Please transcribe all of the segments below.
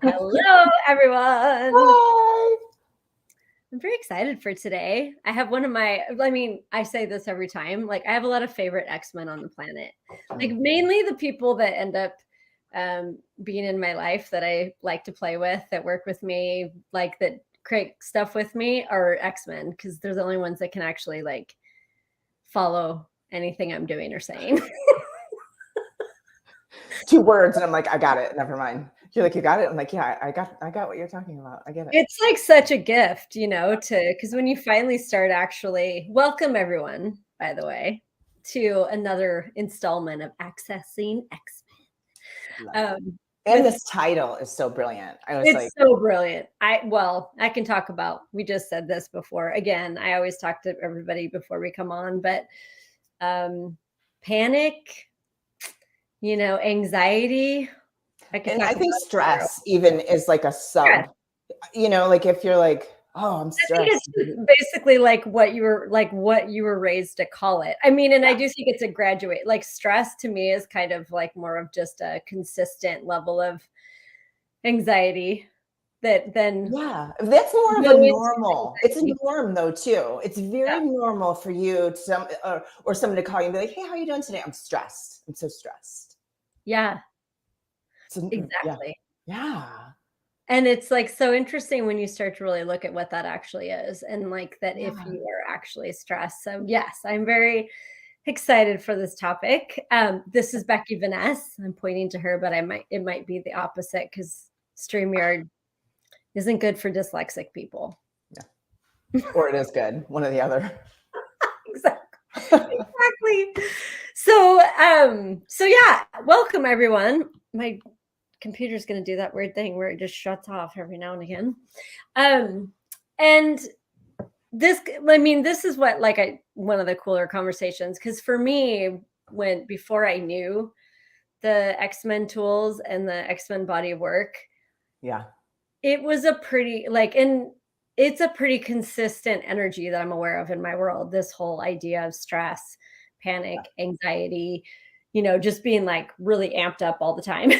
Hello, everyone. Hi. I'm very excited for today. I have I say this every time, like I have a lot of favorite X-Men on the planet. Like mainly the people that end up being in my life that I like to play with, that work with me, like that create stuff with me are X-Men because they're the only ones that can actually like follow anything I'm doing or saying. 2 words, and I'm like, I got it. Never mind. You're like, you got it. I'm like, yeah, I got what you're talking about. I get it. It's like such a gift, because when you finally start actually, welcome everyone, by the way, to another installment of Accessing X-Men. And this title is so brilliant. I was like, It's so brilliant. I can talk about, we just said this before. Again, I always talk to everybody before we come on, but panic, anxiety. I think stress even is like a sub, like if you're like, oh, I'm I think stressed. it's basically like what you were raised to call it. I mean, and I do think it's a graduate. Like stress to me is kind of like more of just a consistent level of anxiety that then Yeah, that's more of a normal. It's a norm though too. It's very normal for you to or someone to call you and be like, "Hey, how are you doing today?" I'm stressed. I'm so stressed. Yeah, So, exactly. Yeah. And it's like so interesting when you start to really look at what that actually is and like that if you are actually stressed. So yes, I'm very excited for this topic. This is Becky Vaness. I'm pointing to her, but it might be the opposite because StreamYard isn't good for dyslexic people. Yeah. Or it is good, one or the other. Exactly. So yeah, welcome everyone. My computer's going to do that weird thing where it just shuts off every now and again. And this is what one of the cooler conversations, because for me, before I knew the X-Men tools and the X-Men body of work, it was it's a pretty consistent energy that I'm aware of in my world. This whole idea of stress, panic, anxiety, just being like really amped up all the time.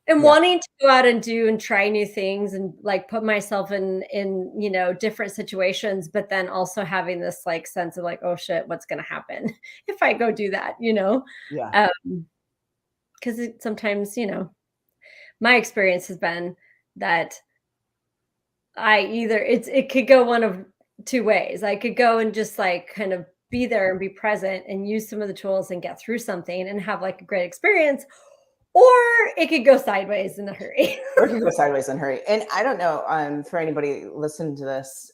And wanting to go out and do and try new things and like put myself in different situations, but then also having this like sense of like, oh shit, what's going to happen if I go do that, Yeah. Because sometimes, my experience has been that it could go one of two ways. I could go and just like kind of be there and be present and use some of the tools and get through something and have like a great experience, or it could go sideways in a hurry. Or it could go sideways in a hurry. And I don't know, for anybody listening to this,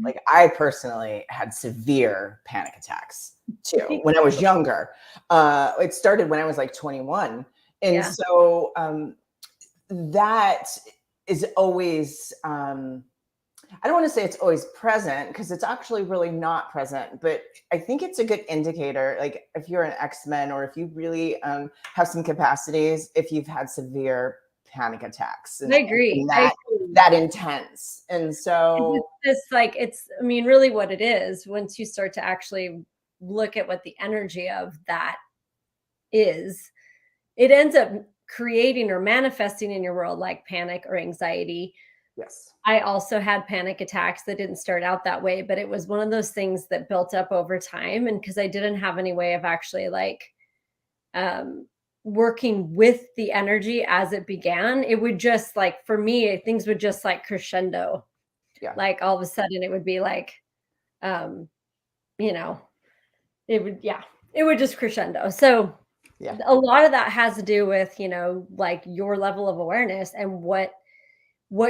like I personally had severe panic attacks too when I was younger. It started when I was like 21. And so that is always, I don't want to say it's always present because it's actually really not present, but I think it's a good indicator. Like if you're an X-Men or if you really have some capacities, if you've had severe panic attacks. I agree. That intense. And so really what it is, once you start to actually look at what the energy of that is, it ends up creating or manifesting in your world like panic or anxiety. Yes. I also had panic attacks that didn't start out that way, but it was one of those things that built up over time. And because I didn't have any way of actually working with the energy as it began, it would just like, for me, things would just like crescendo. Yeah. Like all of a sudden it would be like, it would just crescendo. So a lot of that has to do with, like your level of awareness and what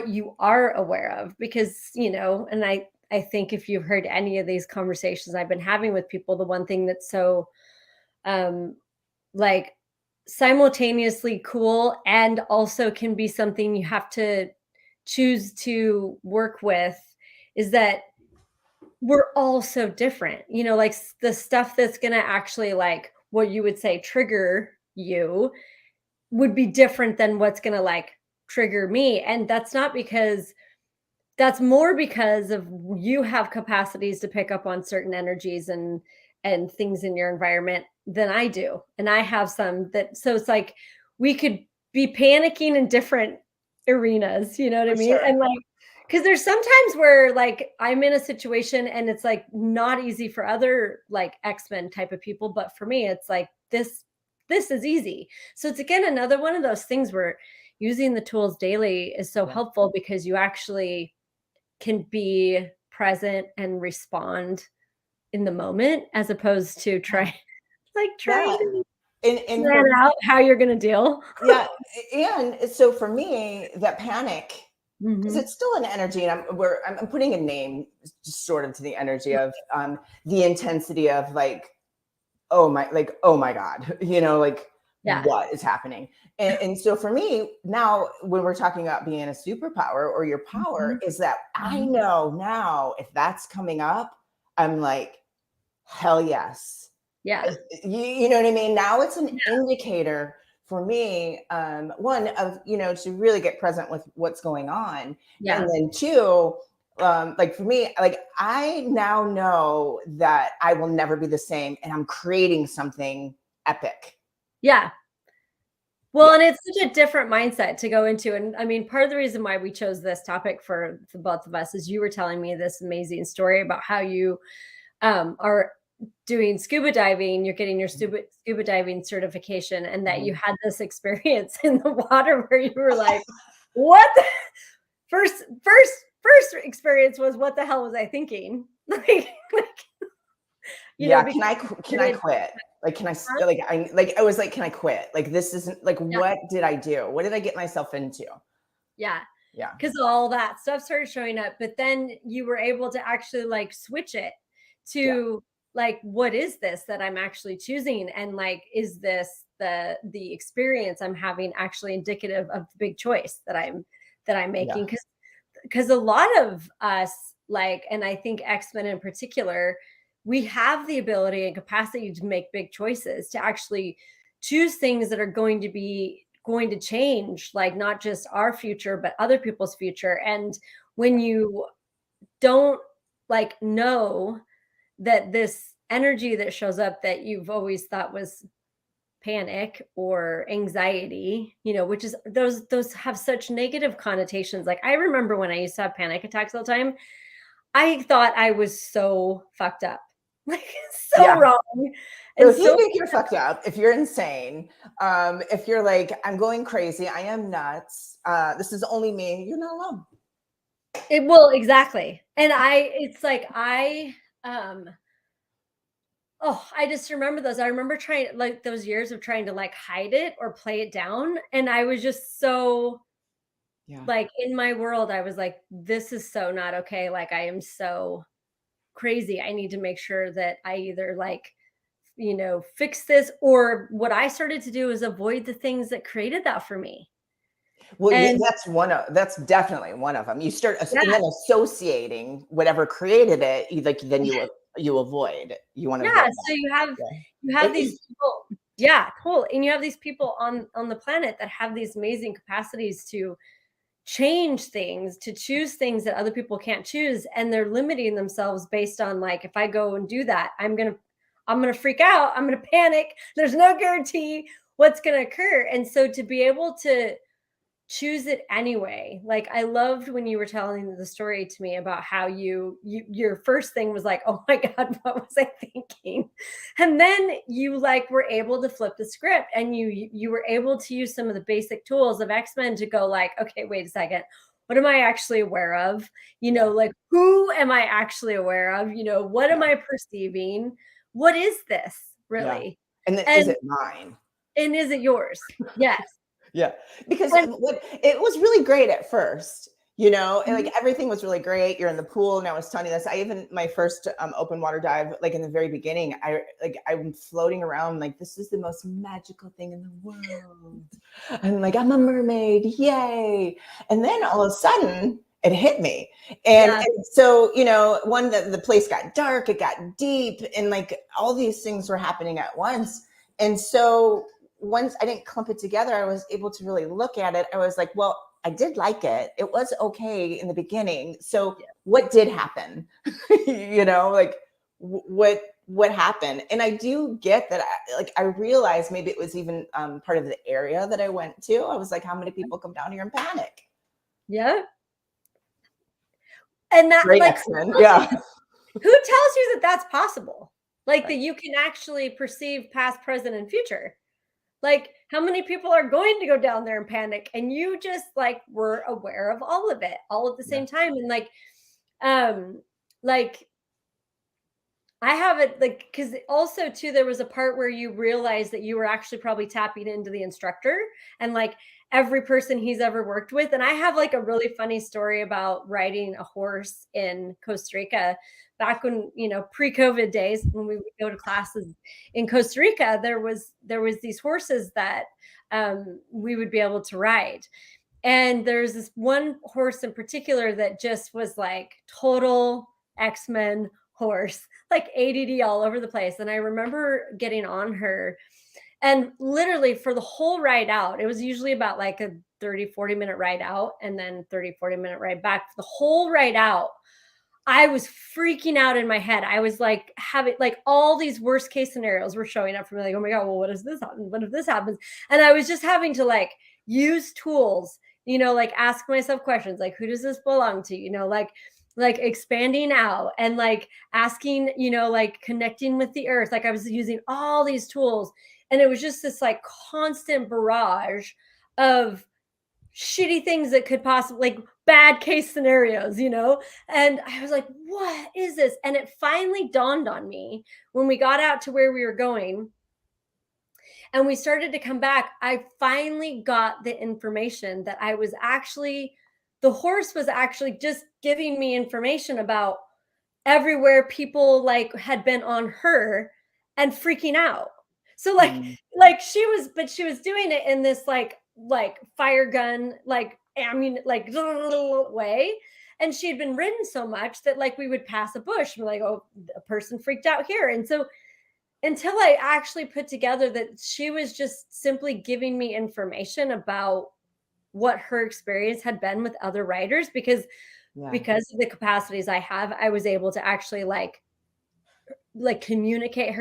you are aware of, because, and I think if you've heard any of these conversations I've been having with people, the one thing that's so like simultaneously cool and also can be something you have to choose to work with is that we're all so different, like the stuff that's going to actually like what you would say trigger you would be different than what's going to like trigger me. And that's more because of you have capacities to pick up on certain energies and and things in your environment than I do. And I have some that, so it's like we could be panicking in different arenas, you know what I For mean? sure. And like, because there's sometimes where like I'm in a situation and it's like not easy for other like X-Men type of people, but for me, it's like this is easy. So it's again another one of those things where using the tools daily is so Yeah. helpful because you actually can be present and respond in the moment as opposed to trying Yeah. to And plan out how you're gonna deal. yeah. And so for me, that panic, because Mhm. it's still an energy, and I'm putting a name just sort of to the energy of the intensity of like, oh my God, like Yeah. what is happening? And so for me now, when we're talking about being a superpower or your power, Mhm. is that I Mhm. know now if that's coming up, I'm like, hell yes. Yeah. You know what I mean? Now it's an indicator for me, one of, to really get present with what's going on. And Yeah. then two, like for me, like I now know that I will never be the same and I'm creating something epic. Yeah. Yeah. Well, and it's such a different mindset to go into, and I mean, part of the reason why we chose this topic for both of us is you were telling me this amazing story about how you, are doing scuba diving, you're getting your scuba diving certification, and that you Mhm. had this experience in the water where you were like, "What the" first experience was, "What the hell was I thinking?" Yeah. Because Can I quit? Like, huh? I was like, can I quit? Like, this isn't like, Yeah, what did I do? What did I get myself into? yeah. Yeah. Because all that stuff started showing up, but then you were able to actually like switch it Yeah. to like, what is this that I'm actually choosing? And like, is this the experience I'm having actually indicative of the big choice that I'm Yeah. making? Because a lot of us, like, and I think X-Men in particular, we have the ability and capacity to make big choices, to actually choose things that are going to change, like not just our future, but other people's future. And when you don't like know that this energy that shows up that you've always thought was panic or anxiety, which is those have such negative connotations. Like I remember when I used to have panic attacks all the time, I thought I was so fucked up. Like so Yeah. wrong So and if you so think you're fucked up, if you're insane, if you're like, I'm going crazy, I am nuts, this is only me, you're not alone. it will exactly. And it's like oh, I just remember those. I remember trying like those years of trying to like hide it or play it down. And I was just so Yeah. like in my world, I was like, this is so not okay. Like I am so crazy. I need to make sure that I either like, fix this, or what I started to do is avoid the things that created that for me. Well, yeah, And that's definitely one of them. You start yeah, and then associating whatever created it, then you avoid. You want to yeah. avoid So that. you have Yeah. these people, yeah, cool. And you have these people on the planet that have these amazing capacities to change things, to choose things that other people can't choose, and they're limiting themselves based on like, if I go and do that, I'm gonna freak out, I'm gonna panic, there's no guarantee what's gonna occur. And so to be able to choose it anyway, like I loved when you were telling the story to me about how your first thing was like, oh my God, what was I thinking? And then you like were able to flip the script, and you were able to use some of the basic tools of X-Men to go like, okay, wait a second, what am I actually aware of? Yeah. Like, who am I actually aware of? What am Yeah. I perceiving? What is this Yeah. really? And then is and it mine? and is it yours? Yes. Yeah, because And what it was really great at first, and mhm, like everything was really great. You're in the pool, and I was telling you this. I even my first open water dive, like in the very beginning, I'm floating around like this is the most magical thing in the world. I'm like I'm a mermaid, yay! And then all of a sudden, it hit me, yeah. and so one the place got dark, it got deep, and like all these things were happening at once, and so once I didn't clump it together, I was able to really look at it. I was like, well, I did like it. It was okay in the beginning. So what did happen? Like what what happened. And I do get that. I realized maybe it was even part of the area that I went to. I was like, how many people come down here and panic? Yeah. And that, Great like, Xmen. Yeah. who tells you that that's possible? Like, Right. that you can actually perceive past, present, and future. Like, how many people are going to go down there and panic? And you just like were aware of all of it all at the Yeah. same time. And um, like I have it like because also too, there was a part where you realized that you were actually probably tapping into the instructor and like every person he's ever worked with. And I have like a really funny story about riding a horse in Costa Rica back when, pre-COVID days when we would go to classes in Costa Rica, there was these horses that we would be able to ride. And there's this one horse in particular that just was like total Xmen horse, like ADD all over the place. And I remember getting on her and literally for the whole ride out, it was usually about like a 30-40 minute ride out and then 30-40 minute ride back. The whole ride out, I was freaking out in my head. I was like having like all these worst case scenarios were showing up for me. Like, oh my God, well, what if this happens? What if this happens? And I was just having to like use tools, like ask myself questions like, who does this belong to? Like expanding out and like asking, like connecting with the earth. Like I was using all these tools. And it was just this like constant barrage of shitty things that could possibly like bad case scenarios, and I was like, what is this? And it finally dawned on me when we got out to where we were going and we started to come back. I finally got the information that the horse was actually just giving me information about everywhere people like had been on her and freaking out. So Mm. like she was doing it in this like fire gun, like I mean like way. And she had been ridden so much that like we would pass a bush and we're like, oh, a person freaked out here. And so until I actually put together that she was just simply giving me information about what her experience had been with other riders Yeah. because of the capacities I have, I was able to actually like communicate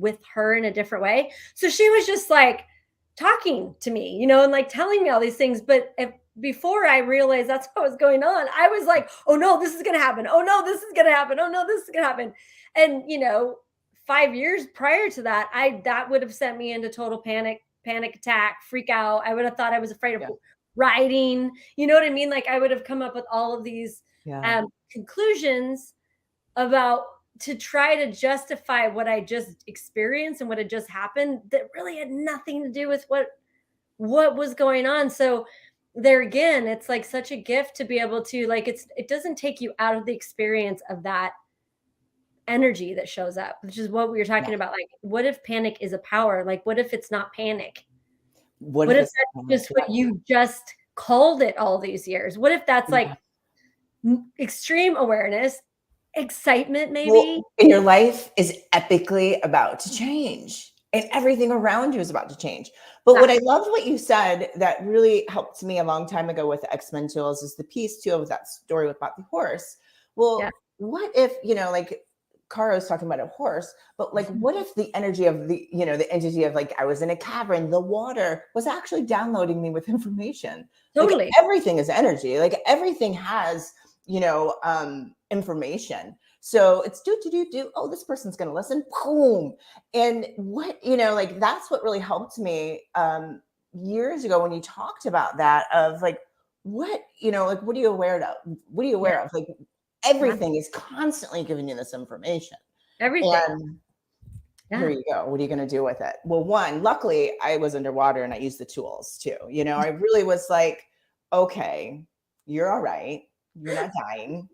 with her in a different way. So she was just like talking to me, and like telling me all these things. But before I realized that's what was going on, I was like, oh no, this is going to happen. Oh no, this is going to happen. Oh no, this is going to happen. And 5 years prior to that, that would have sent me into total panic attack, freak out. I would have thought I was afraid of Yeah. riding. You know what I mean? Like I would have come up with all of these Yeah. conclusions about to try to justify what I just experienced and what had just happened that really had nothing to do with what was going on. So there again, it's like such a gift to be able to like it doesn't take you out of the experience of that energy that shows up, which is what we were talking Yeah. about. Like, what if panic is a power? Like, what if it's not panic? What What if if it's that's just what you just called it all these years? What if that's like yeah. extreme awareness, excitement, maybe? Well, and your life is epically about to change, and everything around you is about to change. But what I Exactly. loved what you said that really helped me a long time ago with the Xmen tools is the piece too of that story about the horse. Yeah. Well, what if, like Cara's talking about a horse, but like what if the energy of the entity of like I was in a cavern, the water was actually downloading me with information. Like Totally. everything is energy. Like everything has, information. So it's do. Oh, this person's going to listen. Boom. And what, like that's what really helped me years ago when you talked about that of like, what, like, what are you aware of? What are you Yeah. aware of? Like Yeah. everything is constantly giving you this information. Everything. And here Yeah. you go. What are you going to do with it? Well, one, luckily I was underwater and I used the tools too. I really was like, okay, you're all right. You're not dying.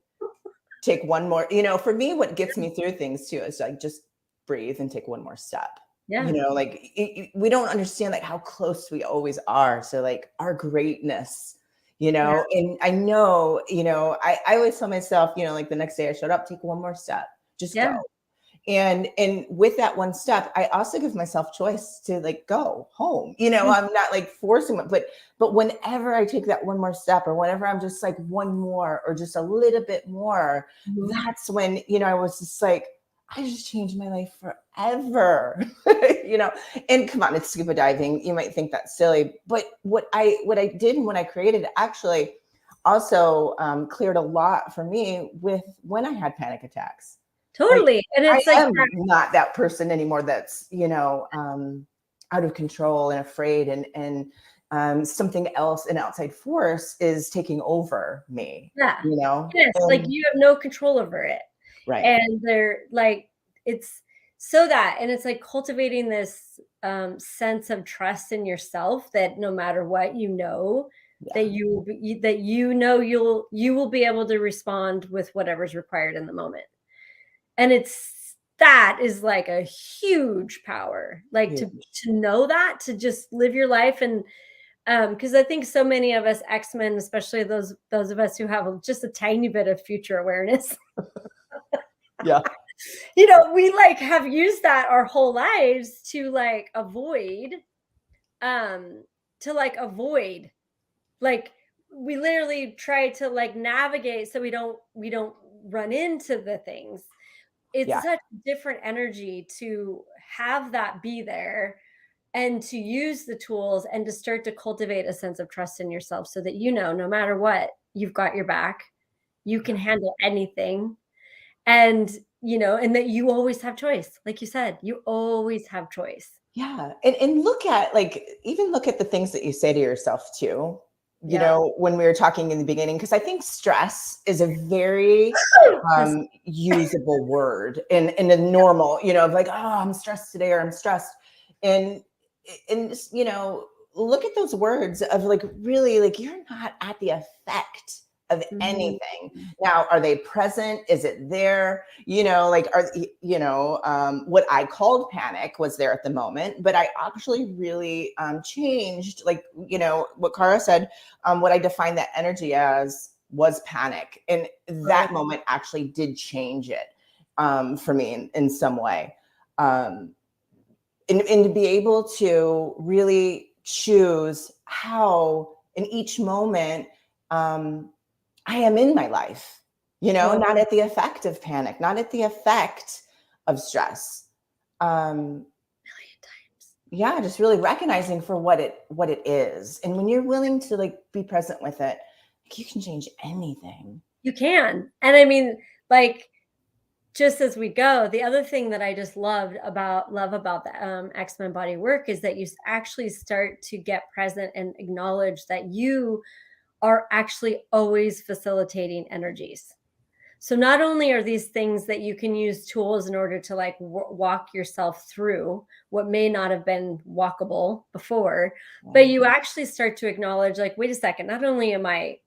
Take one more, for me, what gets me through things too is like just breathe and take one more step. Yeah. Like we don't understand like how close we always are. So like our greatness, Yeah. and I know, I always tell myself, like the next day I showed up, take one more step, just go. Yeah. And with that one step, I also give myself choice to like go home. I'm not like forcing it, but whenever I take that one more step or whenever I'm just like one more or just a little bit more, Mhm. that's when, I was just like, I just changed my life forever. You know, and come on, it's scuba diving. You might think that's silly, but what I did and what I created actually also cleared a lot for me with when I had panic attacks. Like, Totally. And I it's like am not that person anymore that's, you know, out of control and afraid, and something else, an outside force is taking over me, yeah. you know? Yes, like And you have no control over it. right. And they're like, it's so that, and it's like cultivating this sense of trust in yourself that no matter what, you know, Yeah. that you will be, that you know you will be able to respond with whatever's required in the moment. And it's that is like a huge power, like Huge. to know that, to just live your life. And because I think so many of us X-Men, especially those of us who have just a tiny bit of future awareness, Yeah. you know, we like have used that our whole lives to like avoid, um, to like avoid, like we literally try to like navigate so we don't run into the things. It's Yeah. such different energy to have that be there and to use the tools and to start to cultivate a sense of trust in yourself so that you know no matter what, you've got your back. You can handle anything. And you know, and that you always have choice. Like you said, you always have choice. Yeah. And look at, like, even look at the things that you say to yourself too. You Yeah. know, when we were talking in the beginning, because I think stress is a very Yes. usable word in a normal, you know, of like, oh, I'm stressed today, or I'm stressed. And you know, look at those words of like, really, like, you're not at the effect of Mhm. anything. Now, are they present? Is it there? You know, like, you know, what I called panic was there at the moment, but I actually really changed, like, you know, what Cara said, what I defined that energy as was panic. And Right. that moment actually did change it for me in some way. Um, and to be able to really choose how in each moment um, I am in my life, you know, Totally. not at the effect of panic, not at the effect of stress. Um, yeah, just really recognizing for what it is. And when you're willing to like be present with it, like, you can change anything. You can. And I mean, like, just as we go, the other thing that I just love about the X-Men body work is that you actually start to get present and acknowledge that you are actually always facilitating energies. So not only are these things that you can use tools in order to like walk yourself through what may not have been walkable before, but Yeah. you actually start to acknowledge like, wait a second, not only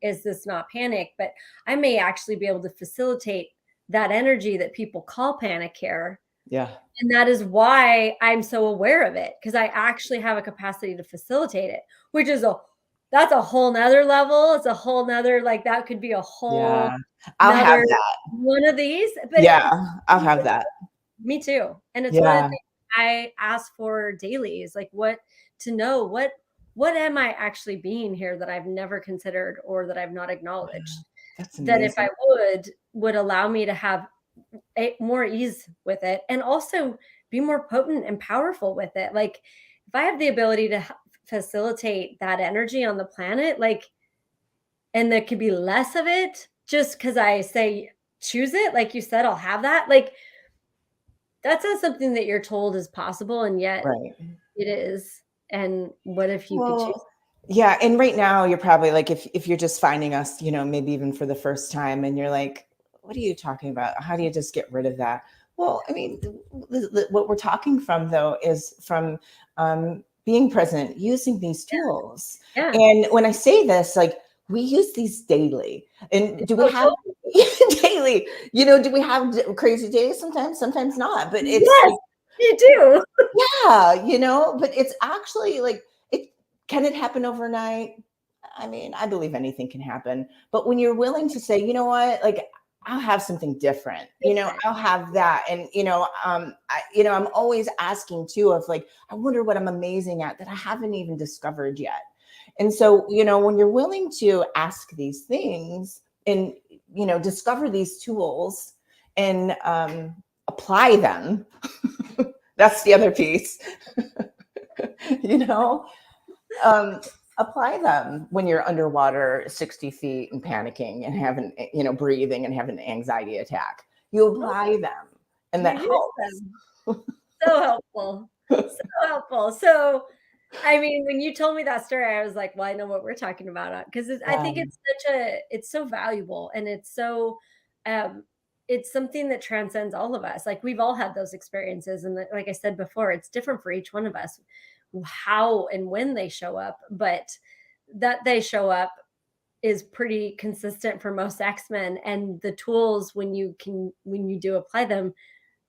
is this not panic, but I may actually be able to facilitate that energy that people call panic here. Yeah. And that is why I'm so aware of it, because I actually have a capacity to facilitate it, which is that's a whole nother level. It's a whole nother, like that could be a whole Yeah. I'll have another that. one of these, but Yeah. I'll have that. me too. And it's one of the Yeah. things I ask for daily is like what to know what am I actually being here that I've never considered or that I've not acknowledged, That's that if I amazing. would allow me to have more ease with it and also be more potent and powerful with it. Like if I have the ability to facilitate that energy on the planet, like, and there could be less of it just because I say choose it, like you said, I'll have that. Like that's not something that you're told is possible, and yet Right. it is. And what if you could choose? Well, yeah, and right now you're probably like, if you're just finding us, you know, maybe even for the first time, and you're like, what are you talking about? How do you just get rid of that? Well, I mean, what we're talking from though is from being present, using these tools. Yeah. And when I say this, like, we use these daily. And do we Oh, have totally. daily? You know, do we have crazy days sometimes? Sometimes not. But it's Yes, like, you do. yeah, you know, but it's actually like, it can it happen overnight? I mean, I believe anything can happen. But when you're willing to say, you know what, like, I'll have something different, you know, Different. I'll have that. And, you know, you know, I'm always asking too of like, I wonder what I'm amazing at that I haven't even discovered yet. And so, you know, when you're willing to ask these things and, you know, discover these tools and apply them. That's the other piece. You know, apply them when you're underwater 60 feet and panicking and having, you know, breathing and having an anxiety attack. You apply them, and that helps. So helpful. So helpful. So, I mean, when you told me that story, I was like, well, I know what we're talking about because I think it's so valuable and um, it's something that transcends all of us. Like we've all had those experiences. And like I said before, it's different for each one of us, how and when they show up, but that they show up is pretty consistent for most Xmen. And the tools, when you do apply them,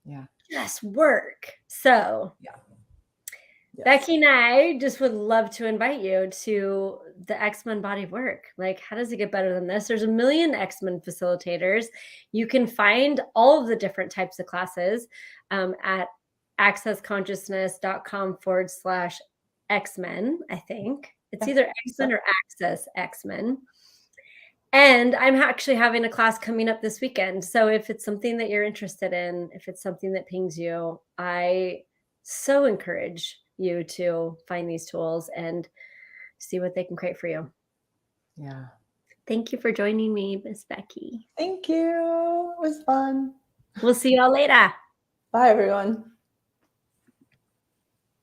Yeah. just work. So Yeah. Yes. Becky and I just would love to invite you to the Xmen body of work. Like, how does it get better than this? There's a million Xmen facilitators. You can find all of the different types of classes at accessconsciousness.com/Xmen. I think it's either Xmen or Access Xmen. And I'm actually having a class coming up this weekend. So if it's something that you're interested in, if it's something that pings you, I so encourage you to find these tools and see what they can create for you. Yeah. Thank you for joining me, Miss Becky. Thank you. It was fun. We'll see y'all later. Bye, everyone.